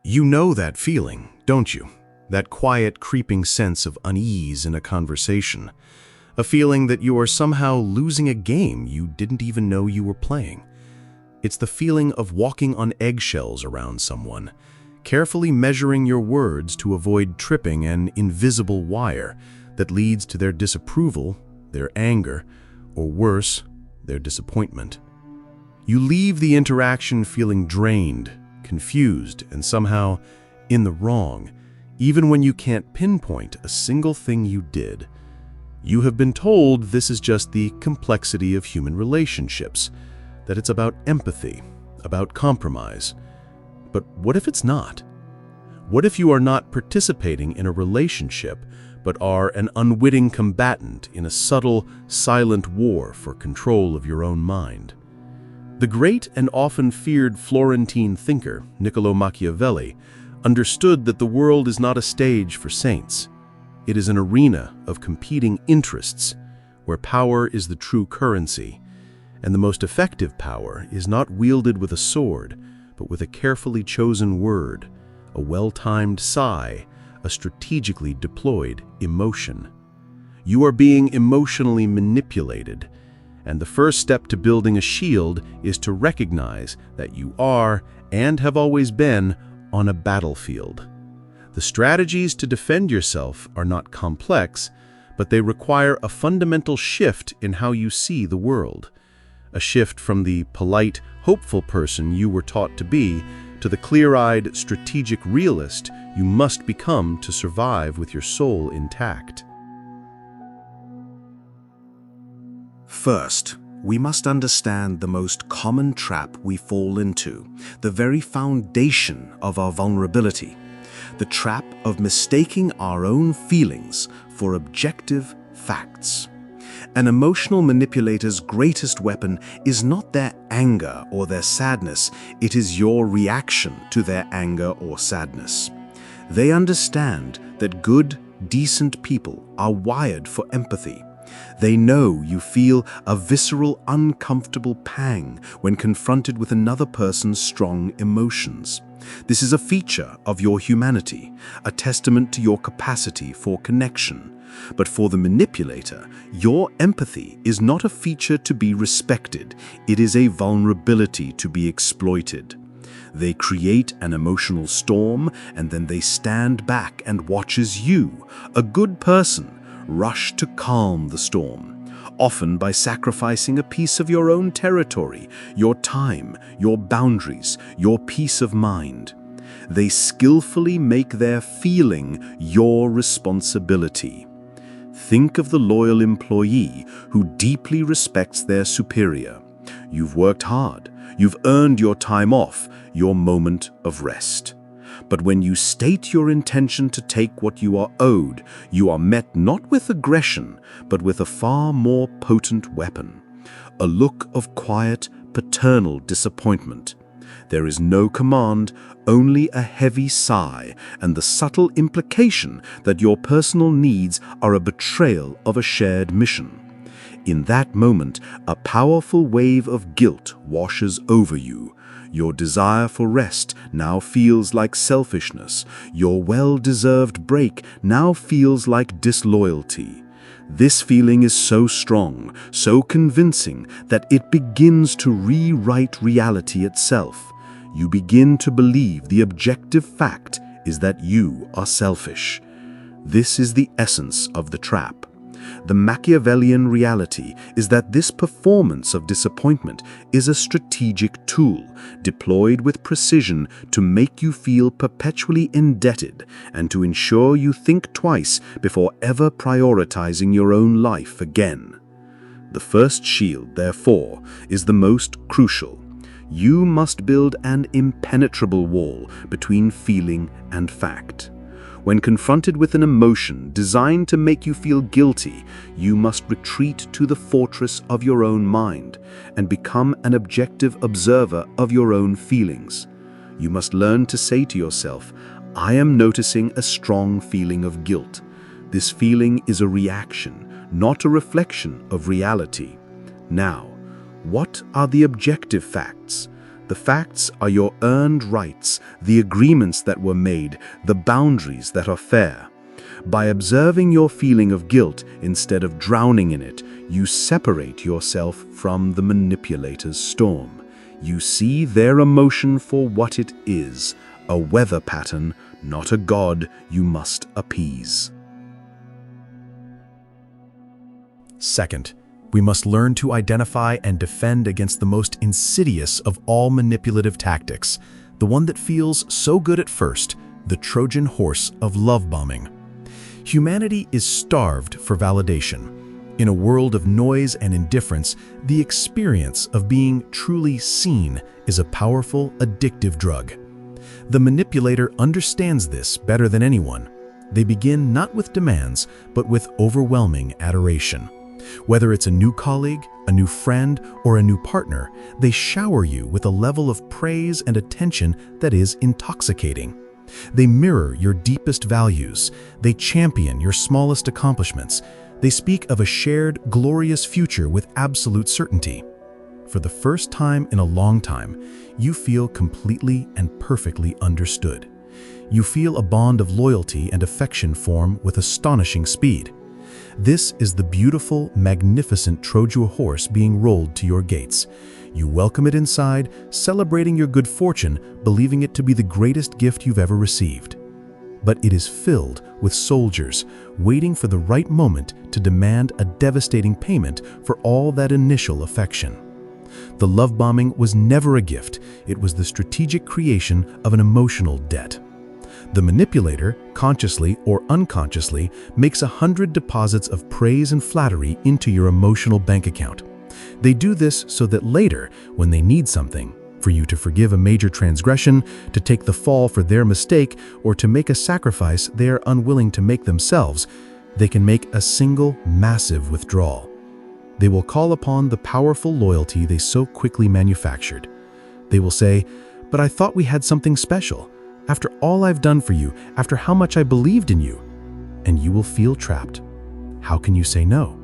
You know that feeling, don't you? That quiet, creeping sense of unease in a conversation. A feeling that you are somehow losing a game you didn't even know you were playing. It's the feeling of walking on eggshells around someone, carefully measuring your words to avoid tripping an invisible wire that leads to their disapproval, their anger, or worse, their disappointment. You leave the interaction feeling drained, confused, and somehow in the wrong, even when you can't pinpoint a single thing you did. You have been told this is just the complexity of human relationships, that it's about empathy, about compromise. But what if it's not? What if you are not participating in a relationship, but are an unwitting combatant in a subtle, silent war for control of your own mind? The great and often feared Florentine thinker, Niccolò Machiavelli, understood that the world is not a stage for saints. It is an arena of competing interests, where power is the true currency, and the most effective power is not wielded with a sword, but with a carefully chosen word, a well-timed sigh, a strategically deployed emotion. You are being emotionally manipulated, and the first step to building a shield is to recognize that you are, and have always been, on a battlefield. The strategies to defend yourself are not complex, but they require a fundamental shift in how you see the world. A shift from the polite, hopeful person you were taught to be to the clear-eyed, strategic realist you must become to survive with your soul intact. First, we must understand the most common trap we fall into, the very foundation of our vulnerability, the trap of mistaking our own feelings for objective facts. An emotional manipulator's greatest weapon is not their anger or their sadness, it is your reaction to their anger or sadness. They understand that good, decent people are wired for empathy. They know you feel a visceral, uncomfortable pang when confronted with another person's strong emotions. This is a feature of your humanity, a testament to your capacity for connection. But for the manipulator, your empathy is not a feature to be respected, it is a vulnerability to be exploited. They create an emotional storm, and then they stand back and watch as you, a good person, rush to calm the storm, often by sacrificing a piece of your own territory, your time, your boundaries, your peace of mind. They skillfully make their feeling your responsibility. Think of the loyal employee who deeply respects their superior. You've worked hard, you've earned your time off, your moment of rest. But when you state your intention to take what you are owed, you are met not with aggression, but with a far more potent weapon, a look of quiet, paternal disappointment. There is no command, only a heavy sigh and the subtle implication that your personal needs are a betrayal of a shared mission. In that moment, a powerful wave of guilt washes over you. Your desire for rest now feels like selfishness. Your well-deserved break now feels like disloyalty. This feeling is so strong, so convincing, that it begins to rewrite reality itself. You begin to believe the objective fact is that you are selfish. This is the essence of the trap. The Machiavellian reality is that this performance of disappointment is a strategic tool deployed with precision to make you feel perpetually indebted and to ensure you think twice before ever prioritizing your own life again. The first shield, therefore, is the most crucial. You must build an impenetrable wall between feeling and fact. When confronted with an emotion designed to make you feel guilty, you must retreat to the fortress of your own mind and become an objective observer of your own feelings. You must learn to say to yourself, I am noticing a strong feeling of guilt. This feeling is a reaction, not a reflection of reality. Now, what are the objective facts? The facts are your earned rights, the agreements that were made, the boundaries that are fair. By observing your feeling of guilt instead of drowning in it, you separate yourself from the manipulator's storm. You see their emotion for what it is, a weather pattern, not a god you must appease. Second, we must learn to identify and defend against the most insidious of all manipulative tactics, the one that feels so good at first, the Trojan horse of love bombing. Humanity is starved for validation. In a world of noise and indifference, the experience of being truly seen is a powerful, addictive drug. The manipulator understands this better than anyone. They begin not with demands, but with overwhelming adoration. Whether it's a new colleague, a new friend, or a new partner, they shower you with a level of praise and attention that is intoxicating. They mirror your deepest values. They champion your smallest accomplishments. They speak of a shared, glorious future with absolute certainty. For the first time in a long time, you feel completely and perfectly understood. You feel a bond of loyalty and affection form with astonishing speed. This is the beautiful, magnificent Trojan horse being rolled to your gates. You welcome it inside, celebrating your good fortune, believing it to be the greatest gift you've ever received. But it is filled with soldiers, waiting for the right moment to demand a devastating payment for all that initial affection. The love bombing was never a gift, it was the strategic creation of an emotional debt. The manipulator, consciously or unconsciously, makes 100 deposits of praise and flattery into your emotional bank account. They do this so that later, when they need something, for you to forgive a major transgression, to take the fall for their mistake, or to make a sacrifice they are unwilling to make themselves, they can make a single, massive withdrawal. They will call upon the powerful loyalty they so quickly manufactured. They will say, "But I thought we had something special. After all I've done for you, after how much I believed in you." And you will feel trapped. How can you say no?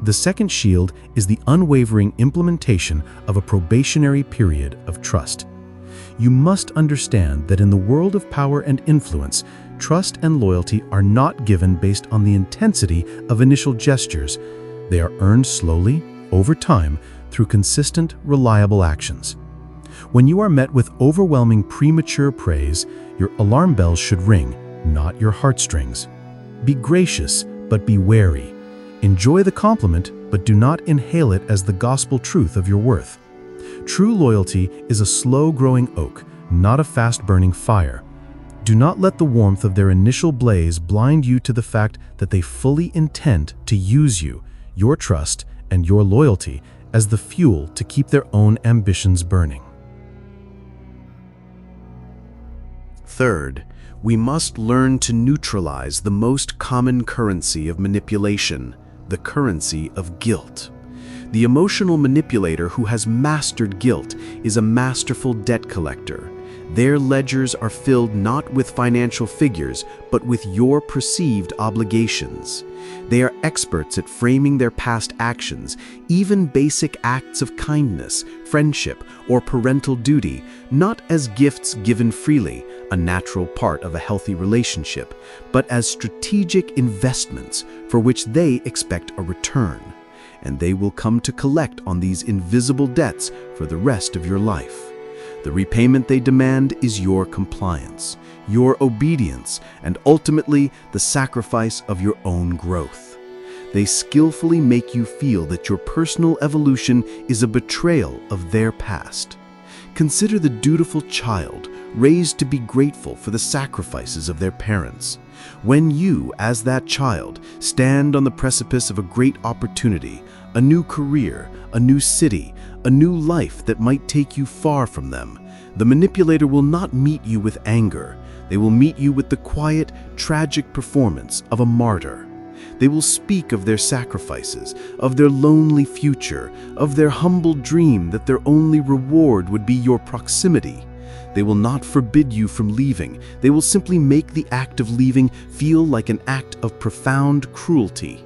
The second shield is the unwavering implementation of a probationary period of trust. You must understand that in the world of power and influence, trust and loyalty are not given based on the intensity of initial gestures. They are earned slowly, over time, through consistent, reliable actions. When you are met with overwhelming premature praise, your alarm bells should ring, not your heartstrings. Be gracious, but be wary. Enjoy the compliment, but do not inhale it as the gospel truth of your worth. True loyalty is a slow-growing oak, not a fast-burning fire. Do not let the warmth of their initial blaze blind you to the fact that they fully intend to use you, your trust, and your loyalty as the fuel to keep their own ambitions burning. Third, we must learn to neutralize the most common currency of manipulation, the currency of guilt. The emotional manipulator who has mastered guilt is a masterful debt collector. Their ledgers are filled not with financial figures, but with your perceived obligations. They are experts at framing their past actions, even basic acts of kindness, friendship, or parental duty, not as gifts given freely, a natural part of a healthy relationship, but as strategic investments for which they expect a return. And they will come to collect on these invisible debts for the rest of your life. The repayment they demand is your compliance, your obedience, and ultimately the sacrifice of your own growth. They skillfully make you feel that your personal evolution is a betrayal of their past. Consider the dutiful child raised to be grateful for the sacrifices of their parents. When you, as that child, stand on the precipice of a great opportunity, a new career, a new city, a new life that might take you far from them, the manipulator will not meet you with anger. They will meet you with the quiet, tragic performance of a martyr. They will speak of their sacrifices, of their lonely future, of their humble dream that their only reward would be your proximity. They will not forbid you from leaving. They will simply make the act of leaving feel like an act of profound cruelty.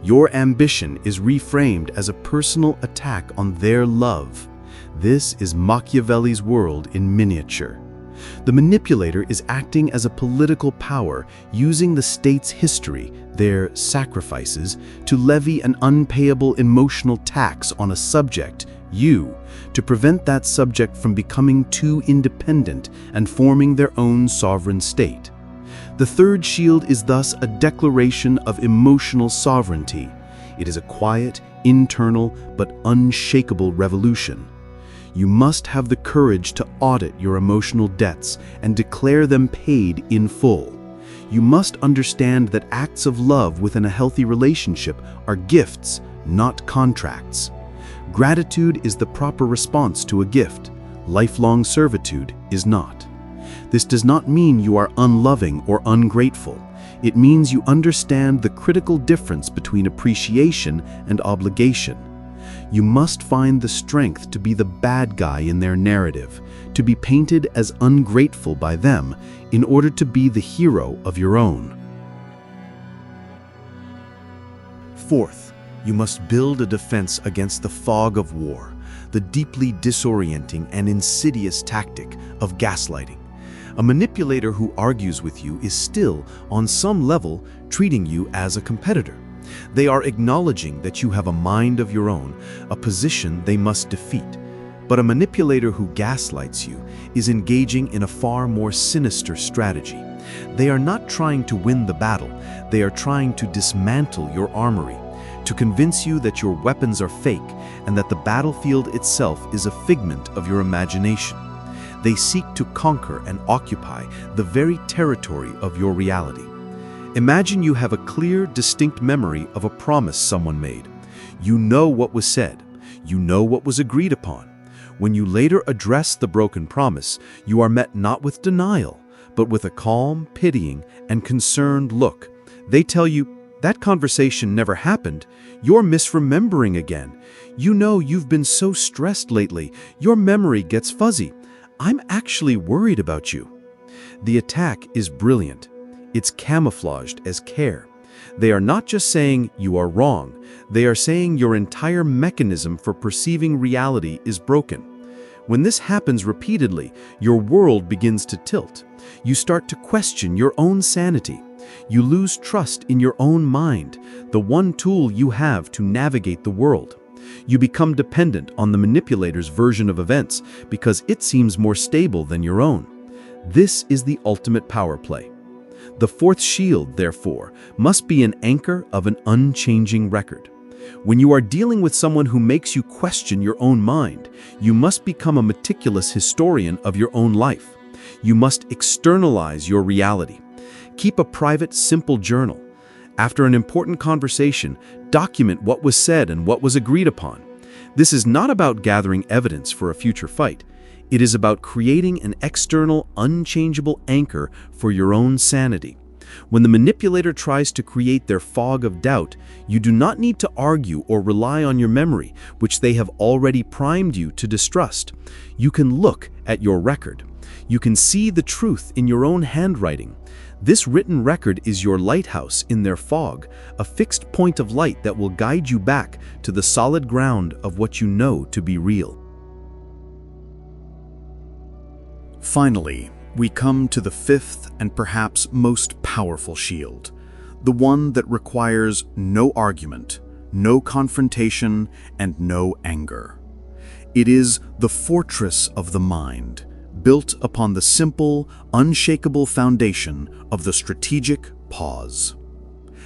Your ambition is reframed as a personal attack on their love. This is Machiavelli's world in miniature. The manipulator is acting as a political power, using the state's history, their sacrifices, to levy an unpayable emotional tax on a subject, you, to prevent that subject from becoming too independent and forming their own sovereign state. The third shield is thus a declaration of emotional sovereignty. It is a quiet, internal, but unshakable revolution. You must have the courage to audit your emotional debts and declare them paid in full. You must understand that acts of love within a healthy relationship are gifts, not contracts. Gratitude is the proper response to a gift. Lifelong servitude is not. This does not mean you are unloving or ungrateful. It means you understand the critical difference between appreciation and obligation. You must find the strength to be the bad guy in their narrative, to be painted as ungrateful by them in order to be the hero of your own. Fourth, you must build a defense against the fog of war, the deeply disorienting and insidious tactic of gaslighting. A manipulator who argues with you is still, on some level, treating you as a competitor. They are acknowledging that you have a mind of your own, a position they must defeat. But a manipulator who gaslights you is engaging in a far more sinister strategy. They are not trying to win the battle, they are trying to dismantle your armory, to convince you that your weapons are fake and that the battlefield itself is a figment of your imagination. They seek to conquer and occupy the very territory of your reality. Imagine you have a clear, distinct memory of a promise someone made. You know what was said. You know what was agreed upon. When you later address the broken promise, you are met not with denial, but with a calm, pitying, and concerned look. They tell you, that conversation never happened. You're misremembering again. You know you've been so stressed lately. Your memory gets fuzzy. I'm actually worried about you. The attack is brilliant. It's camouflaged as care. They are not just saying you are wrong, they are saying your entire mechanism for perceiving reality is broken. When this happens repeatedly, your world begins to tilt. You start to question your own sanity. You lose trust in your own mind, the one tool you have to navigate the world. You become dependent on the manipulator's version of events because it seems more stable than your own. This is the ultimate power play. The fourth shield, therefore, must be an anchor of an unchanging record. When you are dealing with someone who makes you question your own mind, you must become a meticulous historian of your own life. You must externalize your reality. Keep a private, simple journal. After an important conversation, document what was said and what was agreed upon. This is not about gathering evidence for a future fight. It is about creating an external, unchangeable anchor for your own sanity. When the manipulator tries to create their fog of doubt, you do not need to argue or rely on your memory, which they have already primed you to distrust. You can look at your record. You can see the truth in your own handwriting. This written record is your lighthouse in their fog, a fixed point of light that will guide you back to the solid ground of what you know to be real. Finally, we come to the fifth and perhaps most powerful shield, the one that requires no argument, no confrontation, and no anger. It is the fortress of the mind, built upon the simple, unshakable foundation of the strategic pause.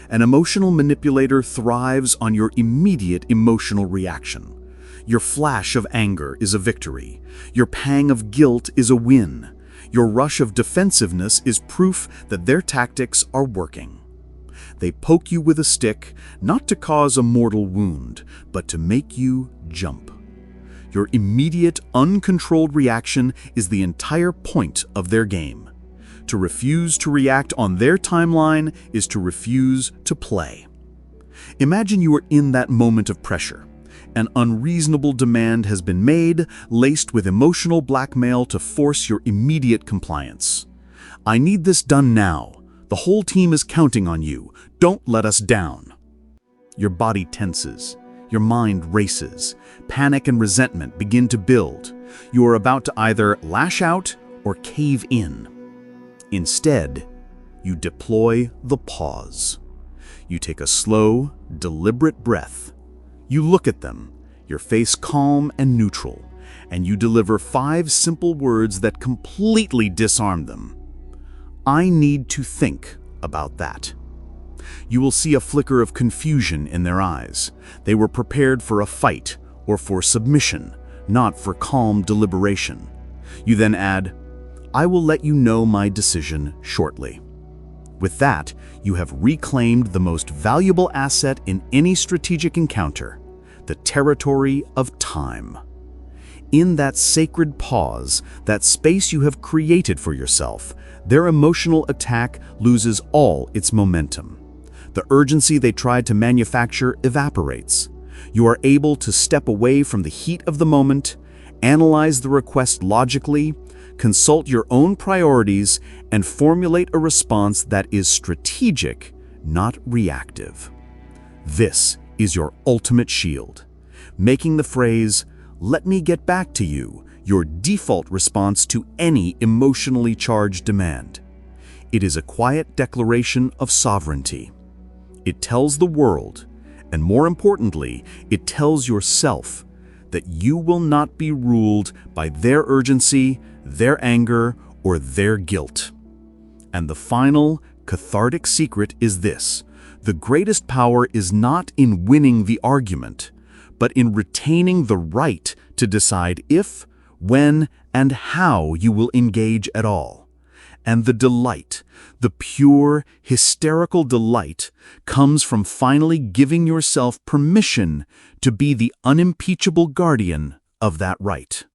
An emotional manipulator thrives on your immediate emotional reaction. Your flash of anger is a victory. Your pang of guilt is a win. Your rush of defensiveness is proof that their tactics are working. They poke you with a stick, not to cause a mortal wound, but to make you jump. Your immediate, uncontrolled reaction is the entire point of their game. To refuse to react on their timeline is to refuse to play. Imagine you are in that moment of pressure. An unreasonable demand has been made, laced with emotional blackmail to force your immediate compliance. I need this done now. The whole team is counting on you. Don't let us down. Your body tenses. Your mind races. Panic and resentment begin to build. You are about to either lash out or cave in. Instead, you deploy the pause. You take a slow, deliberate breath. You look at them, your face calm and neutral, and you deliver 5 simple words that completely disarm them. I need to think about that. You will see a flicker of confusion in their eyes. They were prepared for a fight or for submission, not for calm deliberation. You then add, I will let you know my decision shortly. With that, you have reclaimed the most valuable asset in any strategic encounter, the territory of time. In that sacred pause, that space you have created for yourself, their emotional attack loses all its momentum. The urgency they tried to manufacture evaporates. You are able to step away from the heat of the moment, analyze the request logically, consult your own priorities, and formulate a response that is strategic, not reactive. This is your ultimate shield, making the phrase, "Let me get back to you," your default response to any emotionally charged demand. It is a quiet declaration of sovereignty. It tells the world, and more importantly, it tells yourself, that you will not be ruled by their urgency, their anger, or their guilt. And the final, cathartic secret is this: the greatest power is not in winning the argument, but in retaining the right to decide if, when, and how you will engage at all. And the delight, the pure, hysterical delight, comes from finally giving yourself permission to be the unimpeachable guardian of that right.